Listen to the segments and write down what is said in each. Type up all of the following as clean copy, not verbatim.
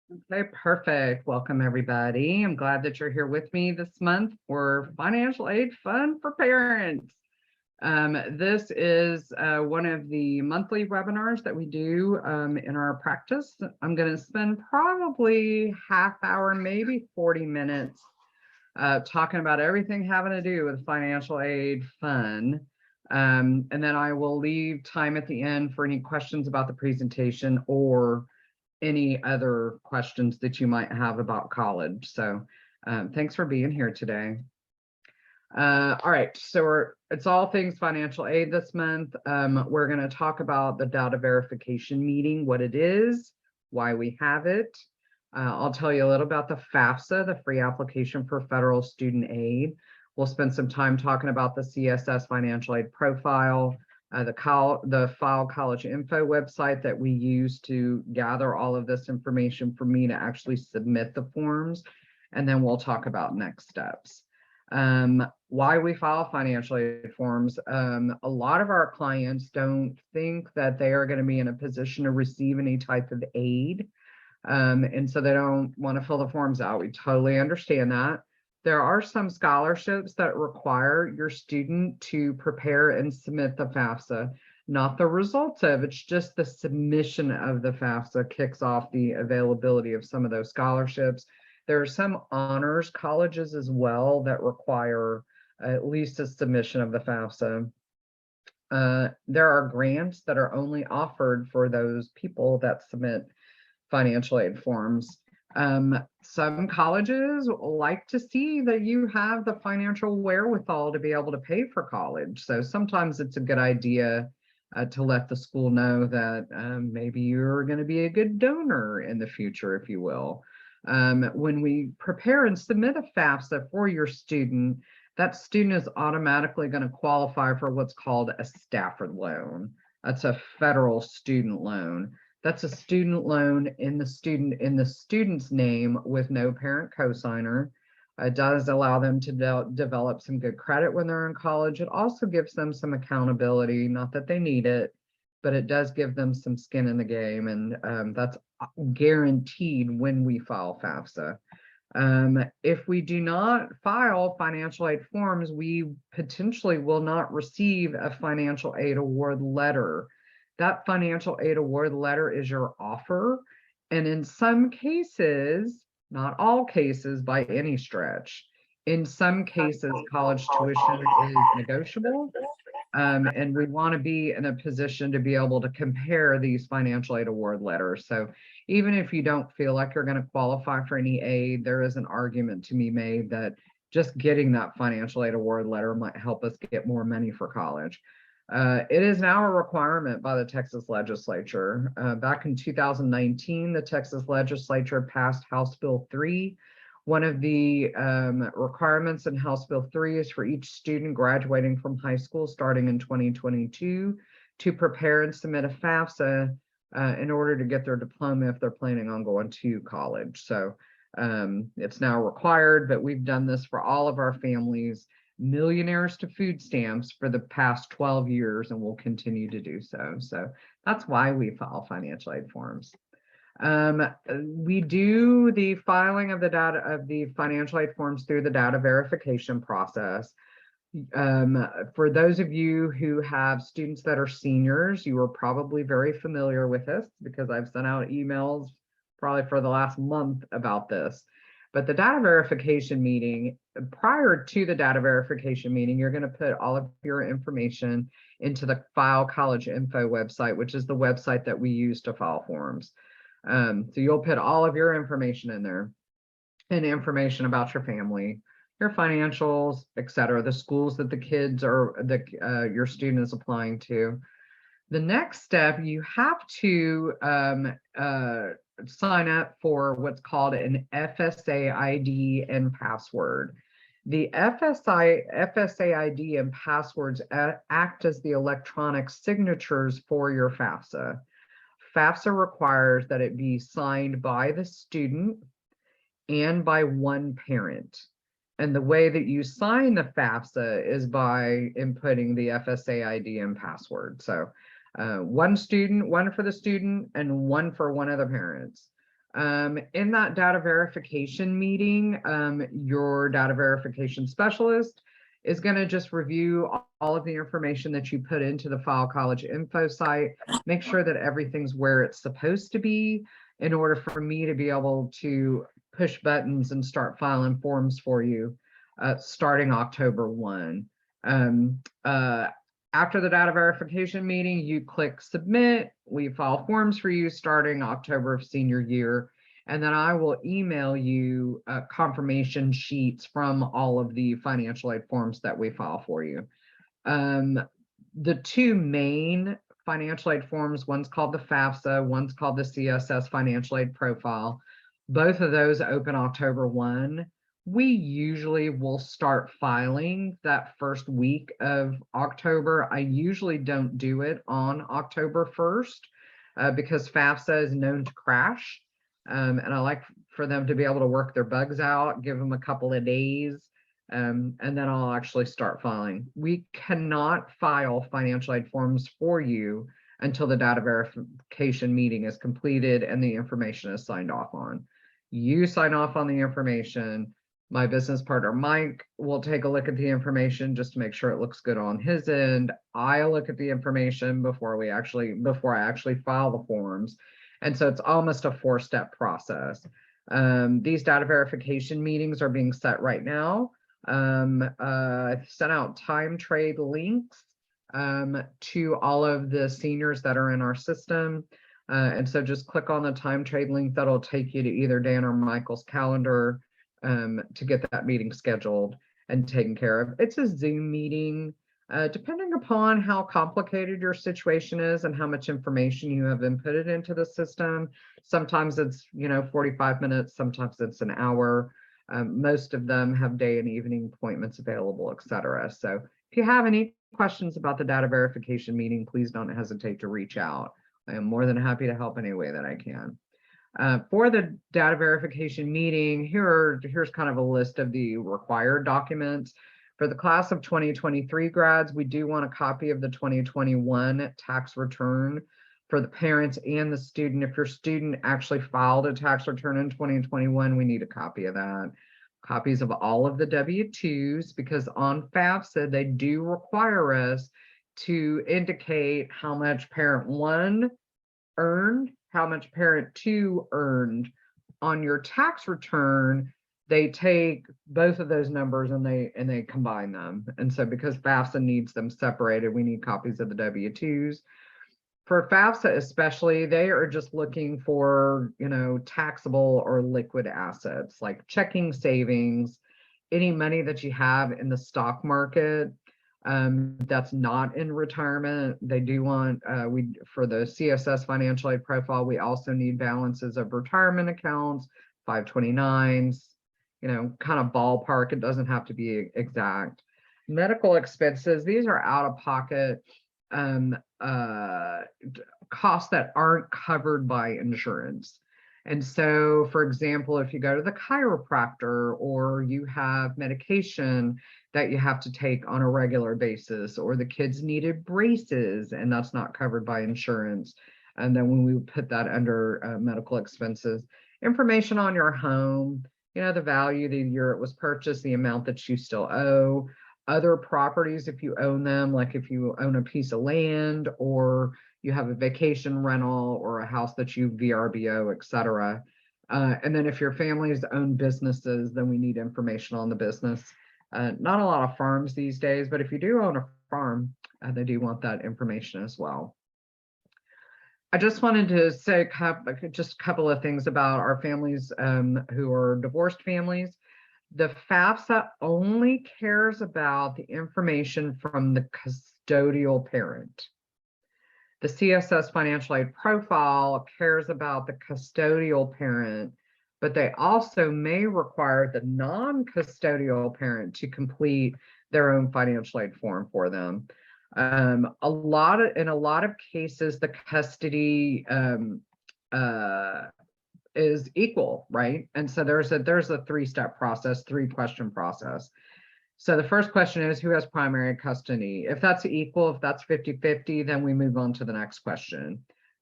Okay, perfect. Welcome, everybody. I'm glad that you're here with me this month for Financial Aid Fun for Parents. This is one of the monthly webinars that we do in our practice. I'm going to spend probably half hour, maybe 40 minutes talking about everything having to do with financial aid fun. And then I will leave time at the end for any questions about the presentation or any other questions that you might have about college. So thanks for being here today. All right, so it's all things financial aid this month. We're going to talk about the data verification meeting, what it is, why we have it. I'll tell you a little about the FAFSA, the Free Application for Federal Student Aid. We'll spend some time talking about the CSS Financial Aid Profile, the File College Info website that we use to gather all of this information for me to actually submit the forms. And then we'll talk about next steps. Why we file financial aid forms. A lot of our clients don't think that they are going to be in a position to receive any type of aid. And so they don't want to fill the forms out. We totally understand that. There are some scholarships that require your student to prepare and submit the FAFSA, not the results of, it's just the submission of the FAFSA kicks off the availability of some of those scholarships. There are some honors colleges as well that require at least a submission of the FAFSA. There are grants that are only offered for those people that submit financial aid forms. Some colleges like to see that you have the financial wherewithal to be able to pay for college. So sometimes it's a good idea to let the school know that maybe you're going to be a good donor in the future, if you will. When we prepare and submit a FAFSA for your student, that student is automatically going to qualify for what's called a Stafford loan. That's a federal student loan. That's a student loan in the student's name with no parent cosigner. It does allow them to develop some good credit when they're in college. It also gives them some accountability, not that they need it, but it does give them some skin in the game, and that's guaranteed when we file FAFSA. If we do not file financial aid forms, we potentially will not receive a financial aid award letter. That financial aid award letter is your offer. And in some cases, not all cases by any stretch, in some cases, college tuition is negotiable. And we want to be in a position to be able to compare these financial aid award letters. So even if you don't feel like you're going to qualify for any aid, there is an argument to be made that just getting that financial aid award letter might help us get more money for college. It is now a requirement by the Texas legislature. Back in 2019, the Texas legislature passed House Bill 3. One of the requirements in House Bill 3 is for each student graduating from high school starting in 2022 to prepare and submit a FAFSA in order to get their diploma if they're planning on going to college. So it's now required, but we've done this for all of our families, millionaires to food stamps, for the past 12 years, and we'll continue to do so. So that's why we file financial aid forms. We do the filing of the data of the financial aid forms through the data verification process. For those of you who have students that are seniors, you are probably very familiar with this because I've sent out emails probably for the last month about this. But the data verification meeting, prior to the data verification meeting, you're going to put all of your information into the File College Info website, which is the website that we use to file forms. So you'll put all of your information in there and information about your family, your financials, etc., the schools that the kids or your student is applying to. The next step, you have to sign up for what's called an FSA ID and password. The FSA ID and passwords act as the electronic signatures for your FAFSA. FAFSA requires that it be signed by the student and by one parent. And the way that you sign the FAFSA is by inputting the FSA ID and password. So one for the student and one for one of the parents. In that data verification meeting, your data verification specialist is going to just review all of the information that you put into the File College info site, make sure that everything's where it's supposed to be in order for me to be able to push buttons and start filing forms for you starting October 1. After the data verification meeting, you click submit. We file forms for you starting October of senior year. And then I will email you confirmation sheets from all of the financial aid forms that we file for you. The two main financial aid forms, one's called the FAFSA, one's called the CSS financial aid profile. Both of those open October 1. We usually will start filing that first week of October. I usually don't do it on October 1st because FAFSA is known to crash. And I like for them to be able to work their bugs out, give them a couple of days, and then I'll actually start filing. We cannot file financial aid forms for you until the data verification meeting is completed and the information is signed off on. You sign off on the information. My business partner, Mike, will take a look at the information just to make sure it looks good on his end. I look at the information before I actually file the forms. And so it's almost a 4-step process. These data verification meetings are being set right now. I've sent out time trade links to all of the seniors that are in our system. And so just click on the time trade link. That'll take you to either Dan or Michael's calendar to get that meeting scheduled and taken care of. It's a Zoom meeting. Depending upon how complicated your situation is and how much information you have inputted into the system, sometimes it's 45 minutes, sometimes it's an hour. Most of them have day and evening appointments available, etc. So if you have any questions about the data verification meeting, please don't hesitate to reach out. I am more than happy to help any way that I can. For the data verification meeting, here's kind of a list of the required documents. For the class of 2023 grads, we do want a copy of the 2021 tax return for the parents and the student. If your student actually filed a tax return in 2021, we need a copy of that. Copies of all of the W-2s, because on FAFSA, they do require us to indicate how much parent 1 earned, how much parent 2 earned. On your tax return, they take both of those numbers and they combine them. And so because FAFSA needs them separated, we need copies of the W-2s. For FAFSA especially, they are just looking for, taxable or liquid assets like checking savings, any money that you have in the stock market that's not in retirement. They do want, for the CSS financial aid profile, we also need balances of retirement accounts, 529s, kind of ballpark. It doesn't have to be exact. Medical expenses, these are out-of-pocket costs that aren't covered by insurance. And so, for example, if you go to the chiropractor or you have medication that you have to take on a regular basis, or the kids needed braces and that's not covered by insurance, and then when we put that under medical expenses, information on your home, the value, the year it was purchased, the amount that you still owe, other properties if you own them, like if you own a piece of land or you have a vacation rental or a house that you VRBO, etc. And then if your family's own businesses, then we need information on the business. Not a lot of farms these days, but if you do own a farm, they do want that information as well. I just wanted to say just a couple of things about our families who are divorced families. The FAFSA only cares about the information from the custodial parent. The CSS financial aid profile cares about the custodial parent, but they also may require the non-custodial parent to complete their own financial aid form for them. In a lot of cases, the custody is equal, right? And so there's a 3-step process, 3-question process. So the first question is, who has primary custody? If that's equal, if that's 50-50, then we move on to the next question.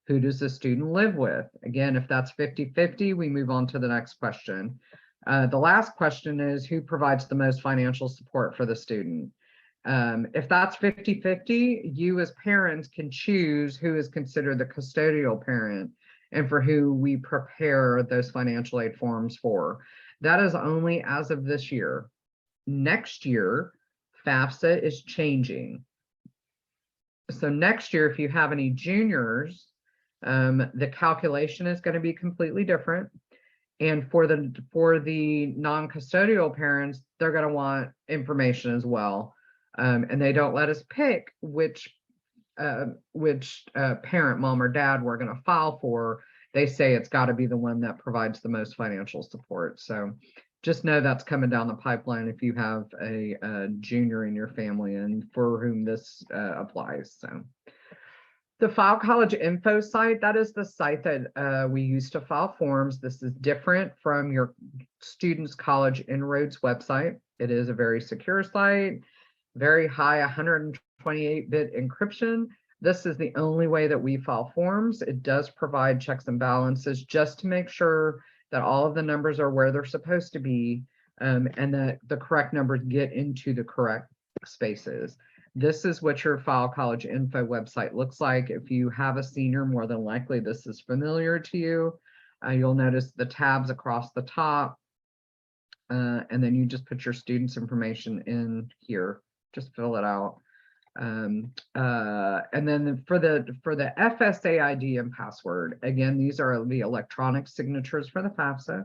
Who does the student live with? Again, if that's 50-50, we move on to the next question. The last question is, who provides the most financial support for the student? If that's 50-50, you as parents can choose who is considered the custodial parent and for who we prepare those financial aid forms for. That is only as of this year. Next year, FAFSA is changing. So next year, if you have any juniors, the calculation is going to be completely different. And for the non-custodial parents, they're going to want information as well. And they don't let us pick which parent, mom or dad, we're going to file for. They say it's got to be the one that provides the most financial support. So just know that's coming down the pipeline if you have a junior in your family and for whom this applies. So the File College Info site, that is the site that we use to file forms. This is different from your student's college Inroads website. It is a very secure site, very high 128-bit encryption. This is the only way that we file forms. It does provide checks and balances just to make sure that all of the numbers are where they're supposed to be, and that the correct numbers get into the correct spaces. This is what your File College Info website looks like. If you have a senior, more than likely this is familiar to you. You'll notice the tabs across the top, and then you just put your student's information in here. Just fill it out. And then for the FSA ID and password, again, these are the electronic signatures for the FAFSA.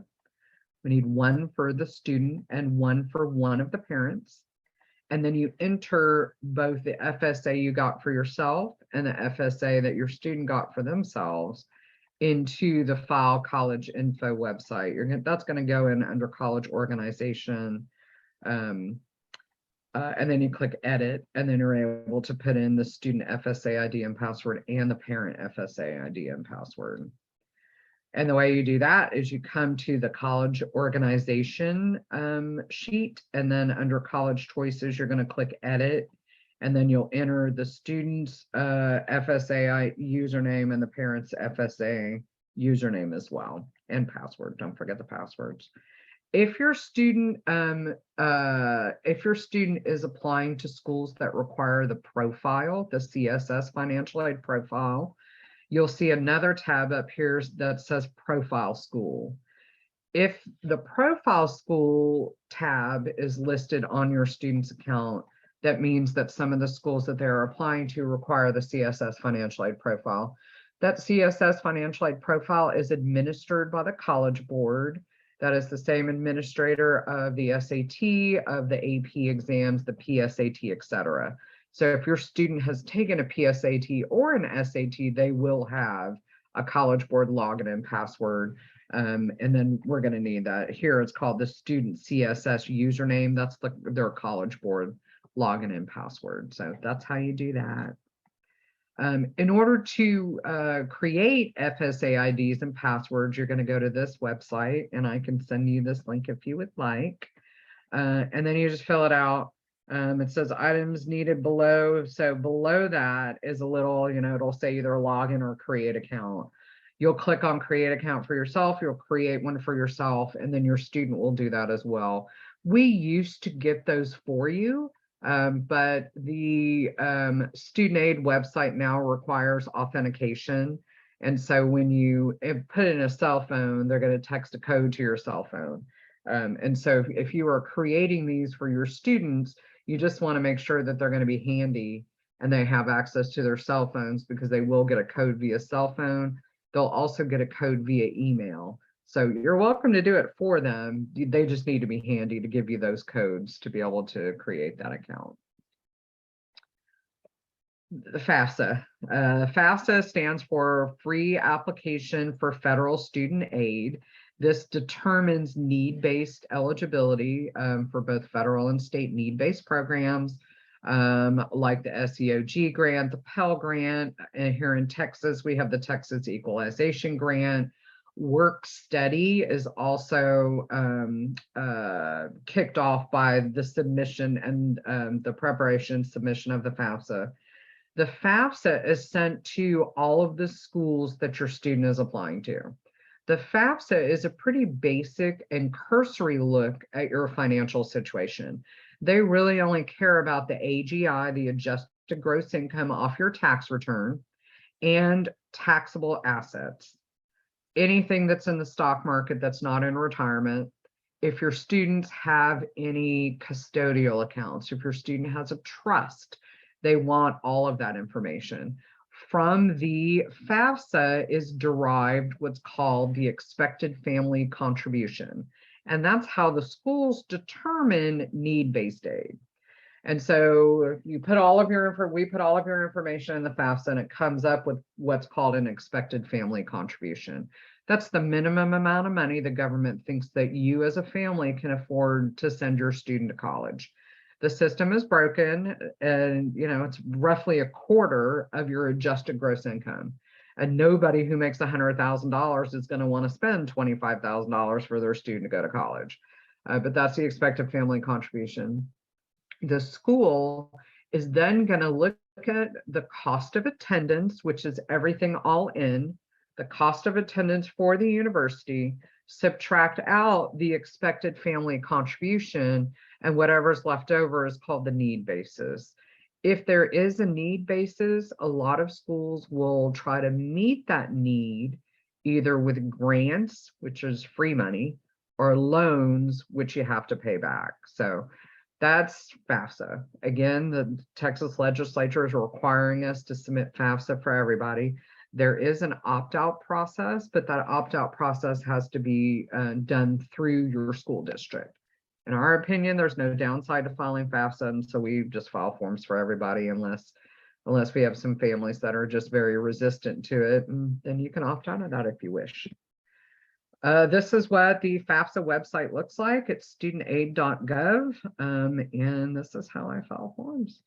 We need one for the student and one for one of the parents. And then you enter both the FSA you got for yourself and the FSA that your student got for themselves into the File College Info website. That's going to go in under college organization. And then you click edit, and then you're able to put in the student FSA ID and password and the parent FSA ID and password. And the way you do that is you come to the college organization sheet, and then under college choices, you're going to click edit, and then you'll enter the student's FSA username and the parent's FSA username as well, and password. Don't forget the passwords. If your student is applying to schools that require the profile, the CSS financial aid profile, you'll see another tab up here that says profile school. If the profile school tab is listed on your student's account, that means that some of the schools that they're applying to require the CSS financial aid profile. That CSS financial aid profile is administered by the College Board. That is the same administrator of the SAT, of the AP exams, the PSAT, etc. So if your student has taken a PSAT or an SAT, they will have a College Board login and password. And then we're going to need that. Here it's called the student CSS username. That's their College Board login and password. So that's how you do that. In order to create FSA IDs and passwords, you're going to go to this website, and I can send you this link if you would like. And then you just fill it out. It says items needed below. So below that is a little, it'll say either login or create account. You'll click on create account for yourself. You'll create one for yourself, and then your student will do that as well. We used to get those for you. But the student aid website now requires authentication. And so when you put in a cell phone, they're going to text a code to your cell phone. And so if you are creating these for your students, you just want to make sure that they're going to be handy and they have access to their cell phones, because they will get a code via cell phone. They'll also get a code via email. So you're welcome to do it for them. They just need to be handy to give you those codes to be able to create that account. The FAFSA. FAFSA stands for Free Application for Federal Student Aid. This determines need-based eligibility for both federal and state need-based programs, like the SEOG grant, the Pell Grant. And here in Texas, we have the Texas Equalization Grant. Work Study is also kicked off by the submission and the preparation submission of the FAFSA. The FAFSA is sent to all of the schools that your student is applying to. The FAFSA is a pretty basic and cursory look at your financial situation. They really only care about the AGI, the adjusted gross income off your tax return, and taxable assets. Anything that's in the stock market that's not in retirement. If your students have any custodial accounts, if your student has a trust, they want all of that information. From the FAFSA is derived what's called the expected family contribution. And that's how the schools determine need-based aid. And so you put all of we put all of your information in the FAFSA, and it comes up with what's called an expected family contribution. That's the minimum amount of money the government thinks that you as a family can afford to send your student to college. The system is broken, and it's roughly a quarter of your adjusted gross income. And nobody who makes $100,000 is going to want to spend $25,000 for their student to go to college. But that's the expected family contribution. The school is then going to look at the cost of attendance, which is everything all in, the cost of attendance for the university, subtract out the expected family contribution, and whatever's left over is called the need basis. If there is a need basis, a lot of schools will try to meet that need either with grants, which is free money, or loans, which you have to pay back. So that's FAFSA. Again, the Texas legislature is requiring us to submit FAFSA for everybody. There is an opt-out process, but that opt-out process has to be done through your school district. In our opinion, there's no downside to filing FAFSA, and so we just file forms for everybody unless we have some families that are just very resistant to it, and then you can opt out of that if you wish. This is what the FAFSA website looks like. It's studentaid.gov, and this is how I file forms.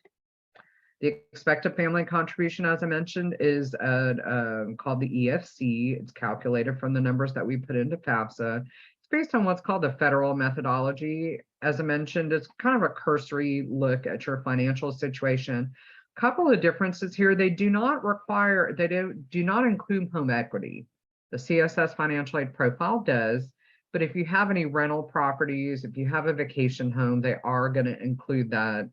The expected family contribution, as I mentioned, is called the EFC. It's calculated from the numbers that we put into FAFSA. It's based on what's called the federal methodology. As I mentioned, it's kind of a cursory look at your financial situation. A couple of differences here. They do not include home equity. The CSS financial aid profile does, but if you have any rental properties, if you have a vacation home, they are going to include that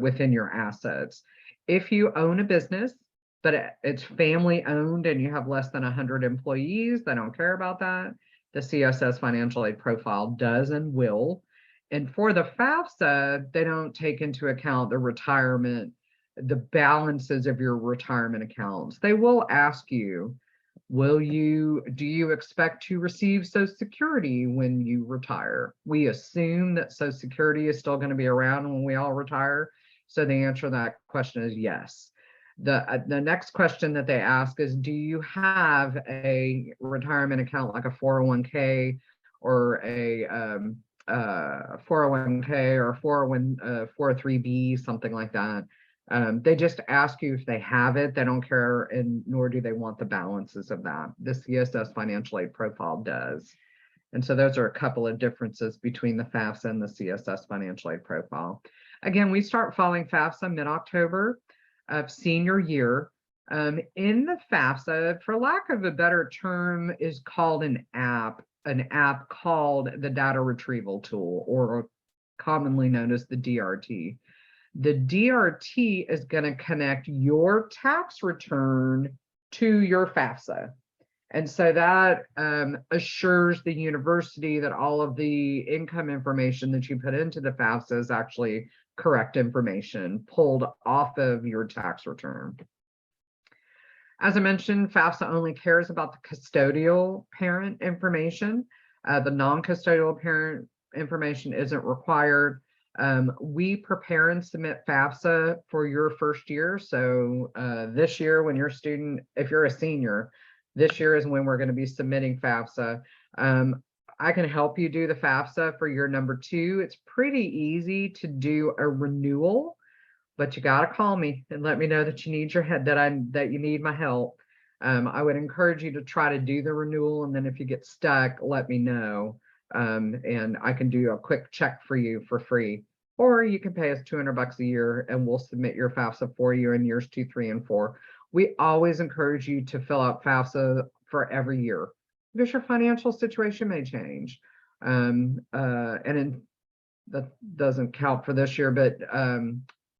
within your assets. If you own a business, but it's family owned and you have less than 100 employees, they don't care about that. The CSS financial aid profile does and will. And for the FAFSA, they don't take into account the retirement, the balances of your retirement accounts. They will ask you, do you expect to receive Social Security when you retire? We assume that Social Security is still going to be around when we all retire. So the answer to that question is yes. The next question that they ask is, do you have a retirement account like a 401k or a 401k or 403b, something like that? They just ask you if they have it. They don't care, and nor do they want the balances of that. The CSS financial aid profile does. And so those are a couple of differences between the FAFSA and the CSS financial aid profile. Again, we start filing FAFSA mid-October of senior year. In the FAFSA, for lack of a better term, is called an app called the data retrieval tool, or commonly known as the DRT. The DRT is going to connect your tax return to your FAFSA. And so that assures the university that all of the income information that you put into the FAFSA is actually correct information pulled off of your tax return. As I mentioned, FAFSA only cares about the custodial parent information. The non-custodial parent information isn't required. We prepare and submit FAFSA for your first year. So this year, when if you're a senior, this year is when we're going to be submitting FAFSA. I can help you do the FAFSA for year number 2. It's pretty easy to do a renewal, but you got to call me and let me know that you need that you need my help. I would encourage you to try to do the renewal, and then if you get stuck, let me know. And I can do a quick check for you for free. or you can pay us $200 a year and we'll submit your FAFSA for you in years 2, 3, and 4. We always encourage you to fill out FAFSA for every year because your financial situation may change. That doesn't count for this year, but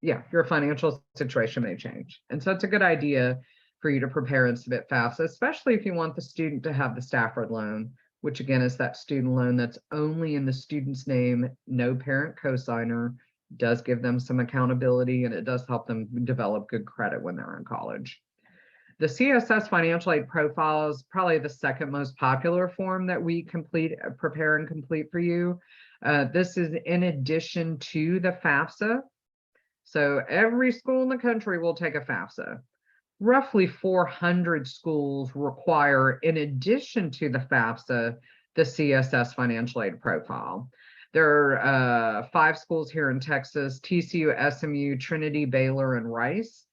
yeah, your financial situation may change. And so it's a good idea for you to prepare and submit FAFSA, especially if you want the student to have the Stafford loan, which again is that student loan that's only in the student's name, no parent cosigner, does give them some accountability, and it does help them develop good credit when they're in college. The CSS financial aid profile is probably the second most popular form that we prepare and complete for you. This is in addition to the FAFSA. So every school in the country will take a FAFSA. Roughly 400 schools require, in addition to the FAFSA, the CSS financial aid profile. There are 5 schools here in Texas: TCU, SMU, Trinity, Baylor, and Rice.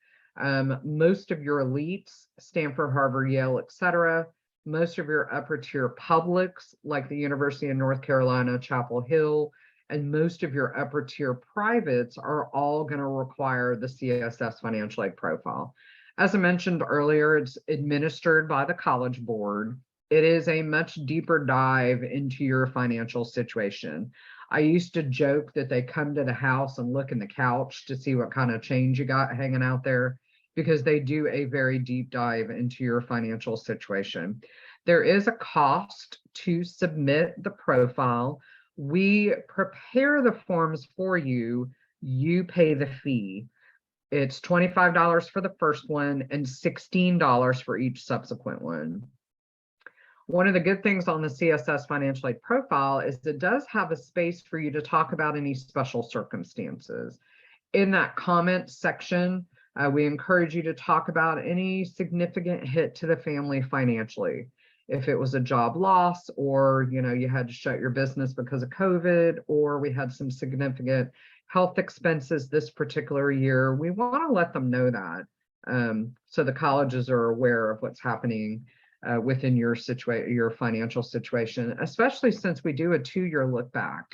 Most of your elites, Stanford, Harvard, Yale, etc. Most of your upper tier publics, like the University of North Carolina, Chapel Hill, and most of your upper tier privates are all going to require the CSS financial aid profile. As I mentioned earlier, it's administered by the College Board. It is a much deeper dive into your financial situation. I used to joke that they come to the house and look in the couch to see what kind of change you got hanging out there, because they do a very deep dive into your financial situation. There is a cost to submit the profile. We prepare the forms for you. You pay the fee. It's $25 for the first one and $16 for each subsequent one. One of the good things on the CSS financial aid profile is it does have a space for you to talk about any special circumstances. In that comment section, we encourage you to talk about any significant hit to the family financially. If it was a job loss, or you had to shut your business because of COVID, or we had some significant health expenses this particular year, we want to let them know that, so the colleges are aware of what's happening within your financial situation, especially since we do a 2-year look back.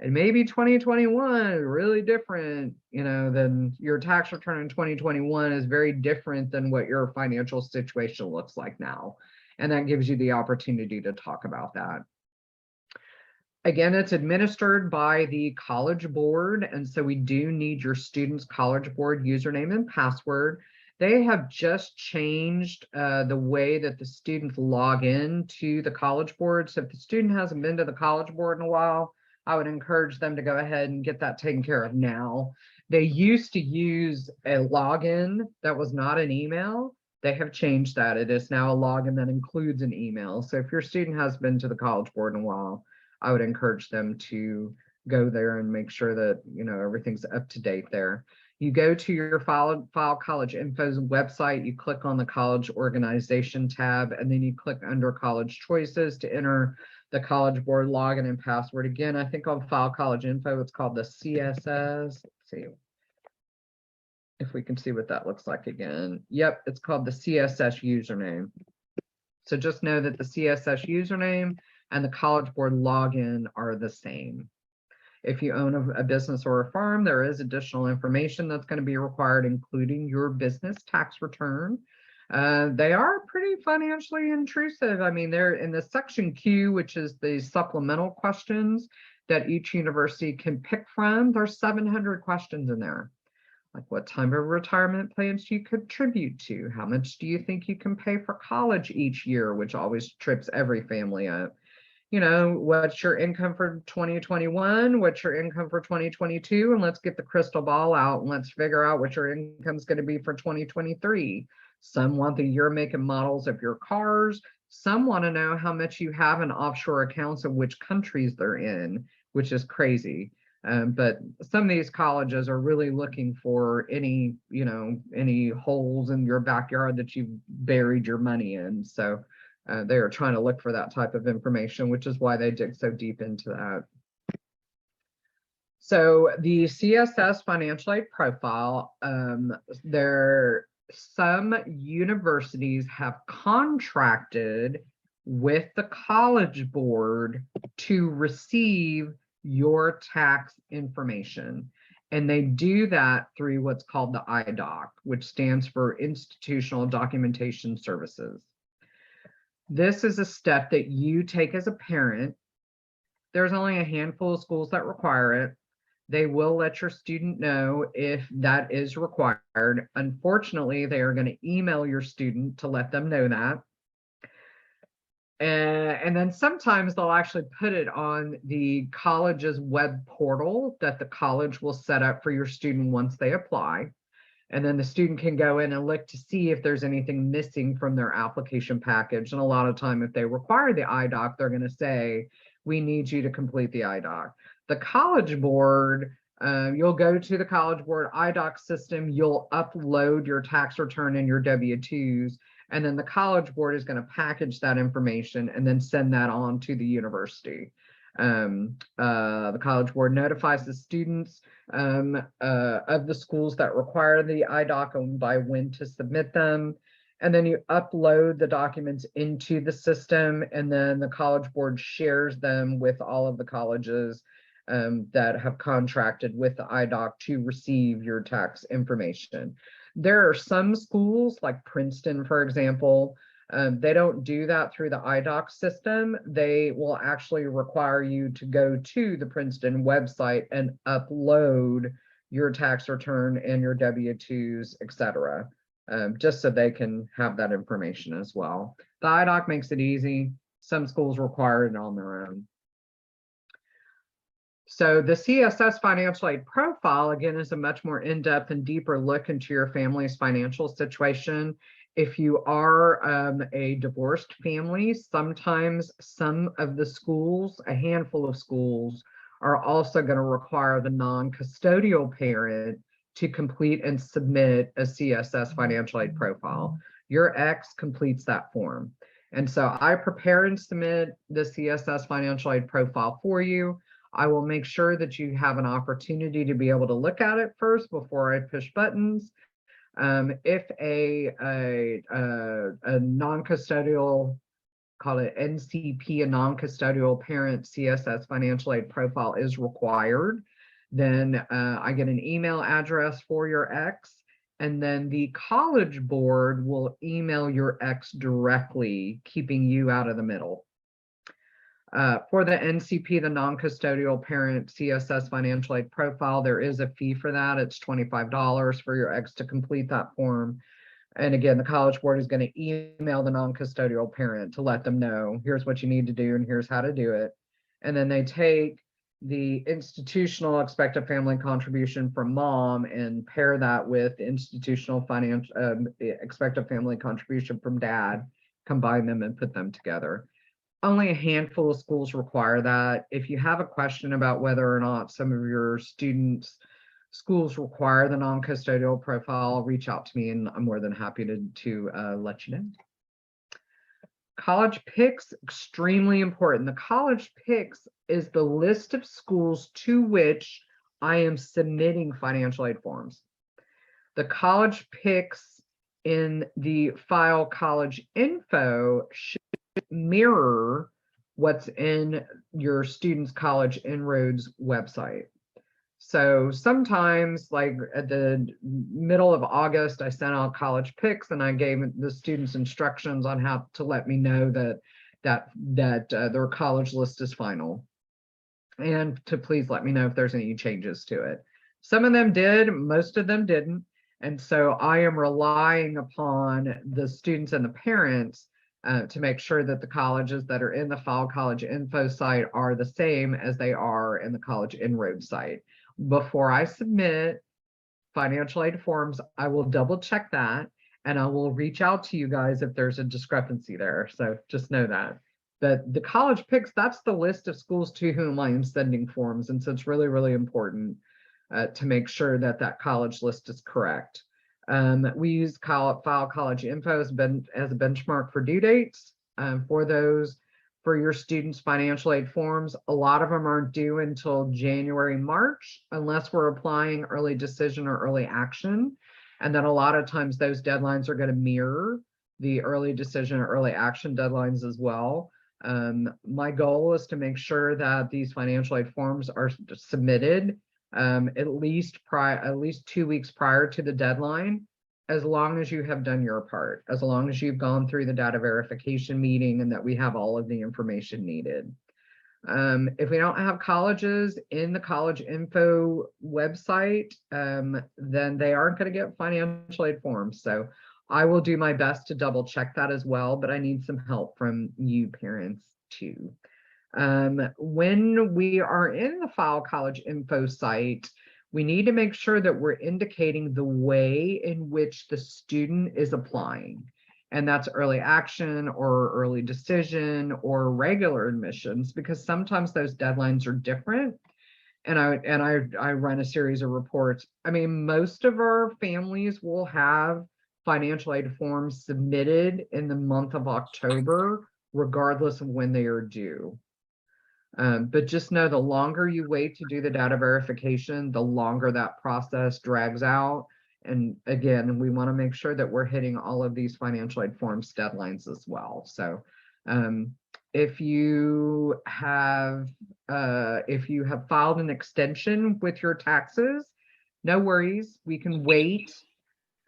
And maybe 2021 is really different, than your tax return in 2021 is very different than what your financial situation looks like now. And that gives you the opportunity to talk about that. Again, it's administered by the College Board, and so we do need your student's College Board username and password. They have just changed the way that the students log in to the College Board. So if the student hasn't been to the College Board in a while, I would encourage them to go ahead and get that taken care of now. They used to use a login that was not an email. They have changed that. It is now a login that includes an email. So if your student has been to the College Board in a while, I would encourage them to go there and make sure that everything's up to date there. You go to your File College Info's website, you click on the College Organization tab, and then you click under College Choices to enter the College Board login and password. Again, I think on File College Info, it's called the CSS. Let's see if we can see what that looks like again. Yep, it's called the CSS username. So just know that the CSS username and the College Board login are the same. If you own a business or a firm, there is additional information that's going to be required, including your business tax return. They are pretty financially intrusive. I mean, they're in the section Q, which is the supplemental questions that each university can pick from. There's 700 questions in there. Like, what type of retirement plans do you contribute to? How much do you think you can pay for college each year, which always trips every family up? What's your income for 2021? What's your income for 2022? And let's get the crystal ball out and let's figure out what your income is going to be for 2023. Some want the year, make, and models of your cars. Some want to know how much you have in offshore accounts and which countries they're in, which is crazy. But some of these colleges are really looking for any holes in your backyard that you've buried your money in. So they are trying to look for that type of information, which is why they dig so deep into that. So the CSS financial aid profile, some universities have contracted with the College Board to receive your tax information. And they do that through what's called the IDOC, which stands for Institutional Documentation Services. This is a step that you take as a parent. There's only a handful of schools that require it. They will let your student know if that is required. Unfortunately, they are going to email your student to let them know that. And then sometimes they'll actually put it on the college's web portal that the college will set up for your student once they apply. And then the student can go in and look to see if there's anything missing from their application package. And a lot of time, if they require the IDOC, they're going to say, we need you to complete the IDOC. The College Board, you'll go to the College Board IDOC system, you'll upload your tax return and your W-2s, and then the College Board is going to package that information and then send that on to the university. The College Board notifies the students of the schools that require the IDOC and by when to submit them. And then you upload the documents into the system, and then the College Board shares them with all of the colleges that have contracted with the IDOC to receive your tax information. There are some schools like Princeton, for example, they don't do that through the IDOC system. They will actually require you to go to the Princeton website and upload your tax return and your W-2s, etc., just so they can have that information as well. The IDOC makes it easy. Some schools require it on their own. So the CSS financial aid profile, again, is a much more in-depth and deeper look into your family's financial situation. If you are a divorced family, sometimes some of the schools, a handful of schools, are also going to require the non-custodial parent to complete and submit a CSS financial aid profile. Your ex completes that form. And so I prepare and submit the CSS financial aid profile for you. I will make sure that you have an opportunity to be able to look at it first before I push buttons. If a non-custodial, call it NCP, a non-custodial parent CSS financial aid profile is required, then I get an email address for your ex, and then the College Board will email your ex directly, keeping you out of the middle. For the NCP, the non-custodial parent CSS financial aid profile, there is a fee for that. It's $25 for your ex to complete that form. And again, the College Board is going to email the non-custodial parent to let them know, here's what you need to do and here's how to do it. And then they take the institutional expected family contribution from mom and pair that with the institutional financial expected family contribution from dad, combine them and put them together. Only a handful of schools require that. If you have a question about whether or not some of your students' schools require the non-custodial profile, reach out to me and I'm more than happy to let you know. College Picks, extremely important. The College Picks is the list of schools to which I am submitting financial aid forms. The College Picks in the file college info should mirror what's in your student's college Inroads website. So sometimes, like at the middle of August, I sent out College Picks and I gave the students instructions on how to let me know that their college list is final, and to please let me know if there's any changes to it. Some of them did, most of them didn't. And so I am relying upon the students and the parents to make sure that the colleges that are in the file college info site are the same as they are in the college Inroads site. Before I submit financial aid forms, I will double check that and I will reach out to you guys if there's a discrepancy there. So just know that. But the College Picks, that's the list of schools to whom I am sending forms. And so it's really, really important to make sure that that college list is correct. We use file college info as a benchmark for due dates for those. For your students' financial aid forms, a lot of them aren't due until January, March, unless we're applying early decision or early action. And then a lot of times those deadlines are going to mirror the early decision or early action deadlines as well. My goal is to make sure that these financial aid forms are submitted at least 2 weeks prior to the deadline, as long as you have done your part, as long as you've gone through the data verification meeting and that we have all of the information needed. If we don't have colleges in the college info website, then they aren't going to get financial aid forms. So I will do my best to double check that as well, but I need some help from you parents too. When we are in the File College info site, we need to make sure that we're indicating the way in which the student is applying. And that's early action or early decision or regular admissions, because sometimes those deadlines are different. And I run a series of reports. I mean, most of our families will have financial aid forms submitted in the month of October, regardless of when they are due. But just know the longer you wait to do the data verification, the longer that process drags out. And again, we want to make sure that we're hitting all of these financial aid forms deadlines as well. So if you have filed an extension with your taxes, no worries, we can wait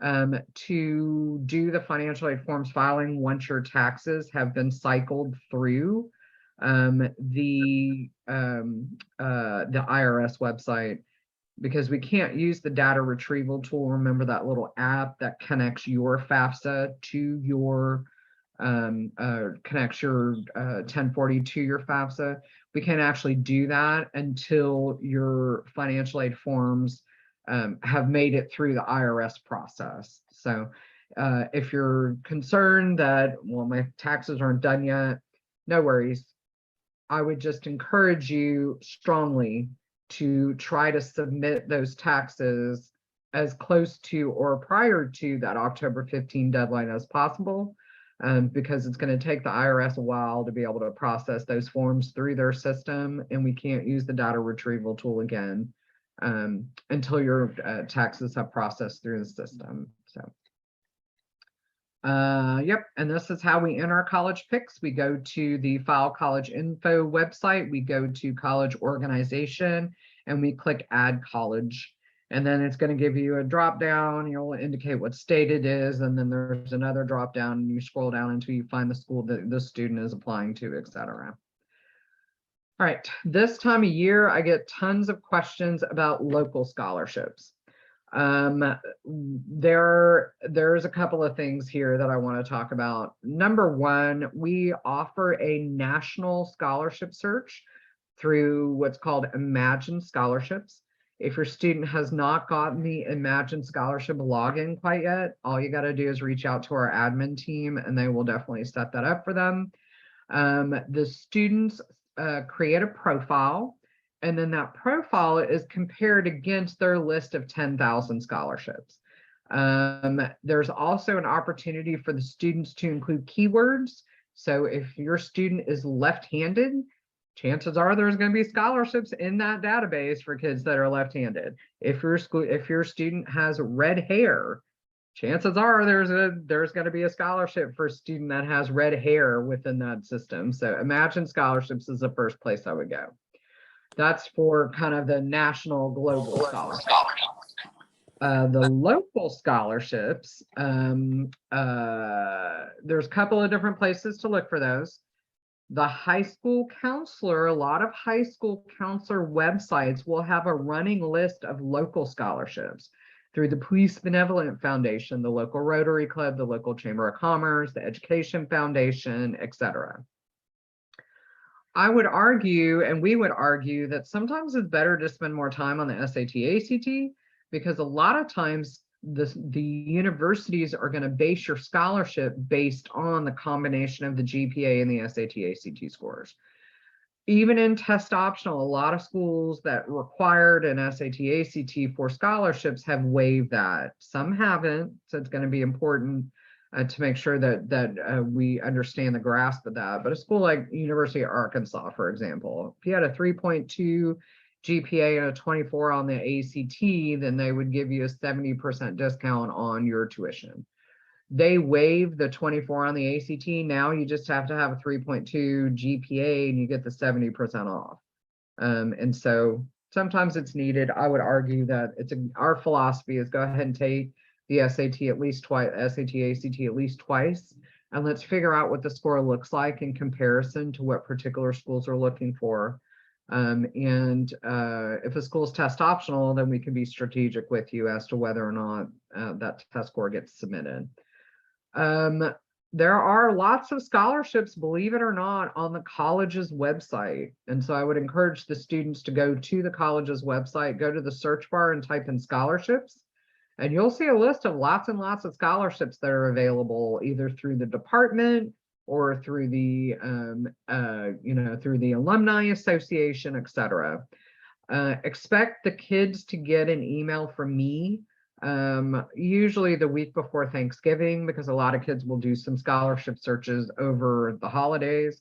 to do the financial aid forms filing once your taxes have been cycled through the IRS website, because we can't use the data retrieval tool. Remember that little app that connects your FAFSA to your connects your 1040 to your FAFSA. We can't actually do that until your financial aid forms have made it through the IRS process. So if you're concerned that, well, my taxes aren't done yet, no worries. I would just encourage you strongly to try to submit those taxes as close to or prior to that October 15 deadline as possible, because it's going to take the IRS a while to be able to process those forms through their system, and we can't use the data retrieval tool again until your taxes have processed through the system. So yep, and this is how we enter our college picks. We go to the File College Info website, we go to college organization, and we click Add College. And then it's going to give you a drop down. You'll indicate what state it is, and then there's another drop down, and you scroll down until you find the school that the student is applying to, etc. All right, this time of year, I get tons of questions about local scholarships. There's a couple of things here that I want to talk about. Number one, we offer a national scholarship search through what's called Imagine Scholarships. If your student has not gotten the Imagine Scholarship login quite yet, all you got to do is reach out to our admin team and they will definitely set that up for them. The students create a profile, and then that profile is compared against their list of 10,000 scholarships. There's also an opportunity for the students to include keywords. So if your student is left-handed, chances are there's going to be scholarships in that database for kids that are left-handed. If your student has red hair, chances are there's going to be a scholarship for a student that has red hair within that system. So Imagine Scholarships is the first place I would go. That's for kind of the national global scholarships. The local scholarships, there's a couple of different places to look for those. The high school counselor, a lot of high school counselor websites will have a running list of local scholarships through the Police Benevolent Foundation, the local Rotary Club, the local Chamber of Commerce, the Education Foundation, etc. I would argue, and we would argue, that sometimes it's better to spend more time on the SAT, ACT, because a lot of times the universities are going to base your scholarship based on the combination of the GPA and the SAT, ACT scores. Even in test optional, a lot of schools that required an SAT, ACT for scholarships have waived that. Some haven't, so it's going to be important to make sure that we understand the grasp of that. But a school like University of Arkansas, for example, if you had a 3.2 GPA and a 24 on the ACT, then they would give you a 70% discount on your tuition. they waive the 24 on the ACT. Now you just have to have a 3.2 GPA and you get the 70% off. And so sometimes it's needed. I would argue that our philosophy is go ahead and take the SAT at least twice, SAT, ACT at least twice, and let's figure out what the score looks like in comparison to what particular schools are looking for. If a school's test optional, then we can be strategic with you as to whether or not that test score gets submitted. There are lots of scholarships, believe it or not, on the college's website. And so I would encourage the students to go to the college's website, go to the search bar and type in scholarships. And you'll see a list of lots and lots of scholarships that are available either through the department or through the, through the Alumni Association, etc. Expect the kids to get an email from me usually the week before Thanksgiving, because a lot of kids will do some scholarship searches over the holidays,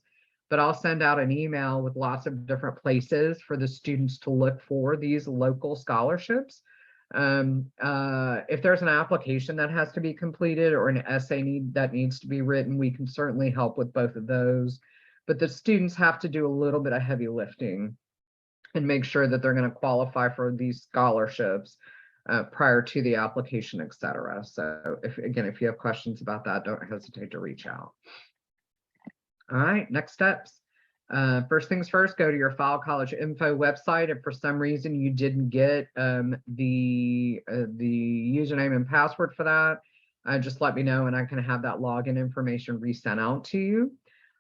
but I'll send out an email with lots of different places for the students to look for these local scholarships. If there's an application that has to be completed or an essay that needs to be written, we can certainly help with both of those, but the students have to do a little bit of heavy lifting and make sure that they're going to qualify for these scholarships prior to the application, etc. So if you have questions about that, don't hesitate to reach out. All right, next steps. First things first, go to your File College Info website. If for some reason you didn't get the username and password for that, just let me know and I can have that login information resent out to you.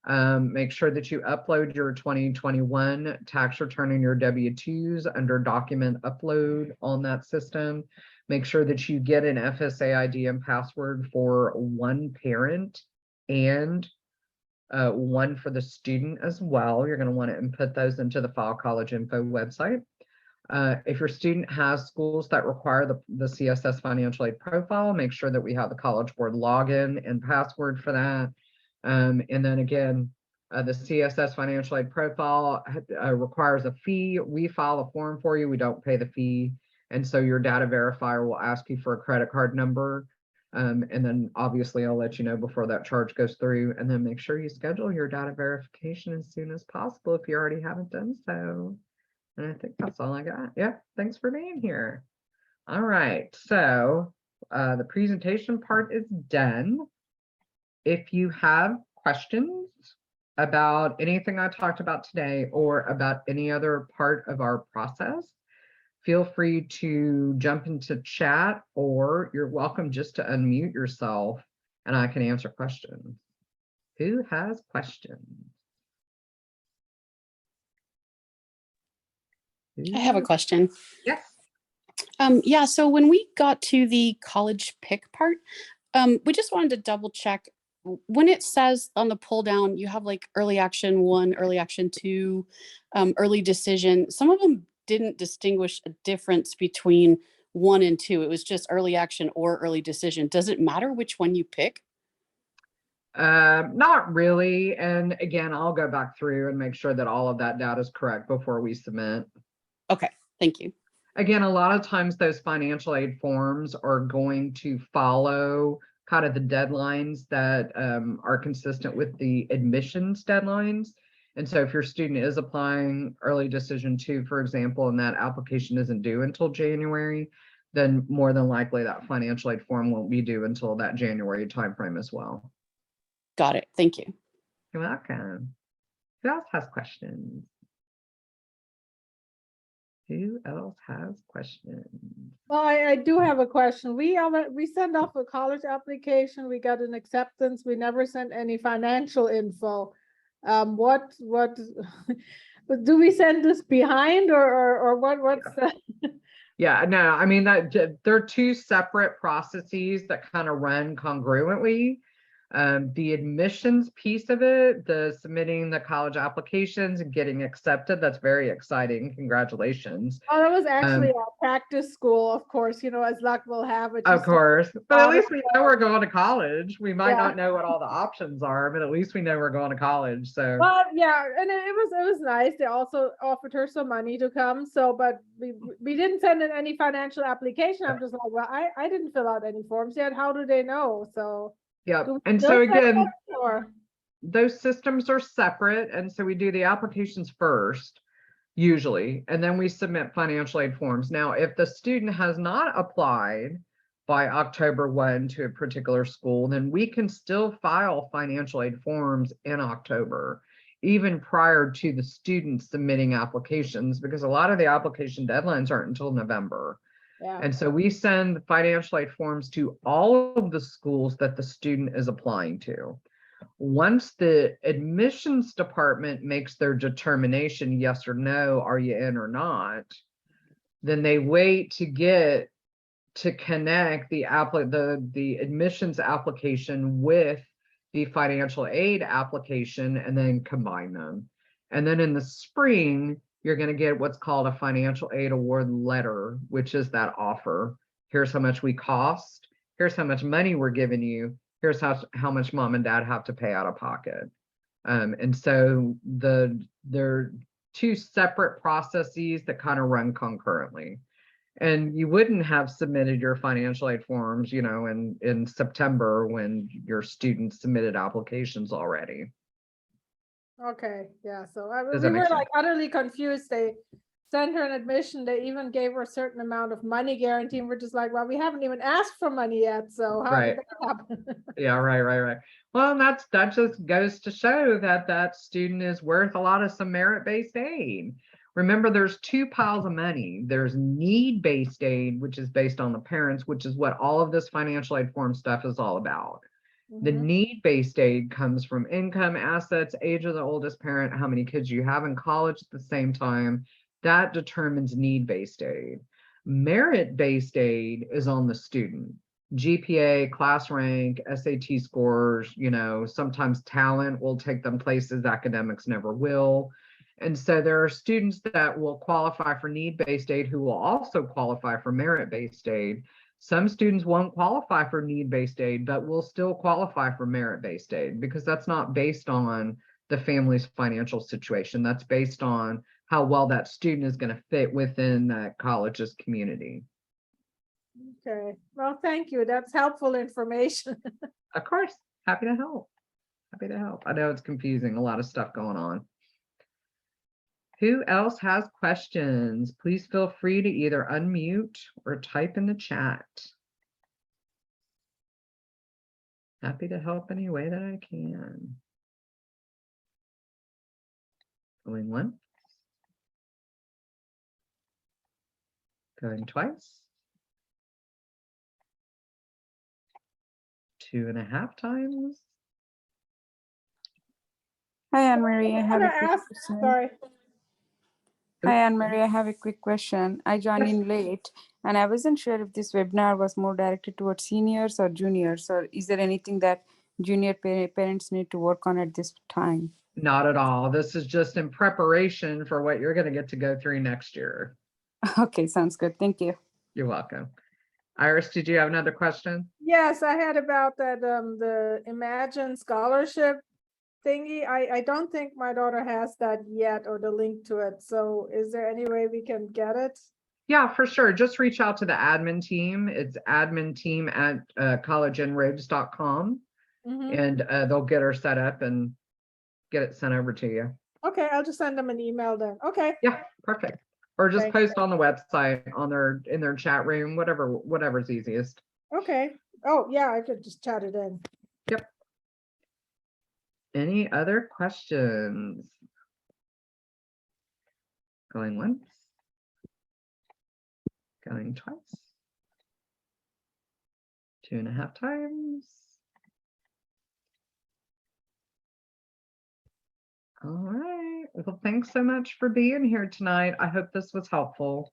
Make sure that you upload your 2021 tax return and your W-2s under document upload on that system. Make sure that you get an FSA ID and password for one parent and one for the student as well. You're going to want to input those into the File College Info website. If your student has schools that require the CSS financial aid profile, make sure that we have the College Board login and password for that. And then again, the CSS financial aid profile requires a fee. We file a form for you. We don't pay the fee. And so your data verifier will ask you for a credit card number. And then obviously I'll let you know before that charge goes through, and then make sure you schedule your data verification as soon as possible if you already haven't done so. And I think that's all I got. Yeah, thanks for being here. All right, so the presentation part is done. If you have questions about anything I talked about today or about any other part of our process, feel free to jump into chat, or you're welcome just to unmute yourself and I can answer questions. Who has questions? I have a question. Yes. Yeah, so when we got to the college pick part, we just wanted to double check. When it says on the pull down, you have like early action 1, early action 2, early decision. Some of them didn't distinguish a difference between 1 and 2. It was just early action or early decision. Does it matter which one you pick? Not really. And again, I'll go back through and make sure that all of that data is correct before we submit. Okay, thank you. Again, a lot of times those financial aid forms are going to follow kind of the deadlines that are consistent with the admissions deadlines. And so if your student is applying early decision 2, for example, and that application isn't due until January, then more than likely that financial aid form won't be due until that January timeframe as well. Got it. Thank you. You're welcome. Who else has questions? Who else has questions? Well, I do have a question. We sent off a college application. We got an acceptance. We never sent any financial info. What do we send this behind or what's yeah. Yeah, no, I mean that they're two separate processes that kind of run congruently. The admissions piece of it, the submitting the college applications and getting accepted, that's very exciting. Congratulations. Oh, that was actually a practice school, of course, as luck will have it. Of course, but at least we know we're going to college. We might not know what all the options are, but at least we know we're going to college. So well, yeah, and it was nice. They also offered her some money to come. So, but we didn't send in any financial application. I'm just like, well, I didn't fill out any forms yet. How do they know? So Yep. Do we And still so send again, it, or? those systems are separate. And so we do the applications first, usually, and then we submit financial aid forms. Now, if the student has not applied by October 1 to a particular school, then we can still file financial aid forms in October, even prior to the student submitting applications, because a lot of the application deadlines aren't until November. Yeah, And so we send financial aid forms to all of the schools that the student is applying to. Once the admissions department makes their determination, yes or no, are you in or not, then they wait to get to connect the admissions application with the financial aid application and then combine them. And then in the spring, you're going to get what's called a financial aid award letter, which is that offer. Here's how much we cost. Here's how much money we're giving you. Here's how much mom and dad have to pay out of pocket. And so they're two separate processes that kind of run concurrently. And you wouldn't have submitted your financial aid forms, in September when your students submitted applications already. okay, yeah, so Does we that make were sense? like utterly confused. They sent her an admission, they even gave her a certain amount of money guarantee, and we're just like, well, we haven't even asked for money yet, so how did Right. that happen? Yeah, right. Well, that just goes to show that student is worth a lot of some merit-based aid. Remember, there's two piles of money. There's need-based aid, which is based on the parents, which is what all of this financial aid form stuff is all about. The Mhm. need-based aid comes from income, assets, age of the oldest parent, how many kids you have in college at the same time. That determines need-based aid. Merit-based aid is on the student. GPA, class rank, SAT scores, sometimes talent will take them places academics never will. And so there are students that will qualify for need-based aid who will also qualify for merit-based aid. Some students won't qualify for need-based aid, but will still qualify for merit-based aid because that's not based on the family's financial situation. That's based on how well that student is going to fit within that college's community. Okay, well, thank you, that's helpful information. Of course, happy to help. Happy to help. I know it's confusing, a lot of stuff going on. Who else has questions? Please feel free to either unmute or type in the chat. Happy to help any way that I can. Going once. Going twice. 2.5 times. Hi, Anne-Marie. I have I'm a gonna quick ask, question. sorry, Hi, Anne-Marie. I have a quick question. I joined Yes. in late and I wasn't sure if this webinar was more directed towards seniors or juniors, or is there anything that junior parents need to work on at this time? Not at all. This is just in preparation for what you're going to get to go through next year. Okay, sounds good. Thank you. You're welcome. Iris, did you have another question? yes, I had about that, the Imagine Scholarship thingy. I don't think my daughter has that yet, or the link to it, so is there any way we can get it? Yeah, for sure. Just reach out to the admin team. It's admin team at collegeinroads.com, Mhm. and they'll get her set up and get it sent over to you. Okay, I'll just send them an email then, okay. Yeah, perfect. Or just Thank post on the website in their chat room, whatever's easiest. Okay, oh, yeah, I could just chat it in. Yep. Any other questions? Going once. Going twice. 2.5 times. All right. Well, thanks so much for being here tonight. I hope this was helpful.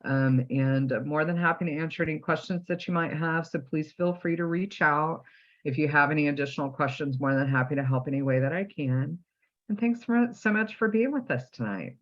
And more than happy to answer any questions that you might have. So please feel free to reach out. If you have any additional questions, more than happy to help any way that I can. And thanks so much for being with us tonight.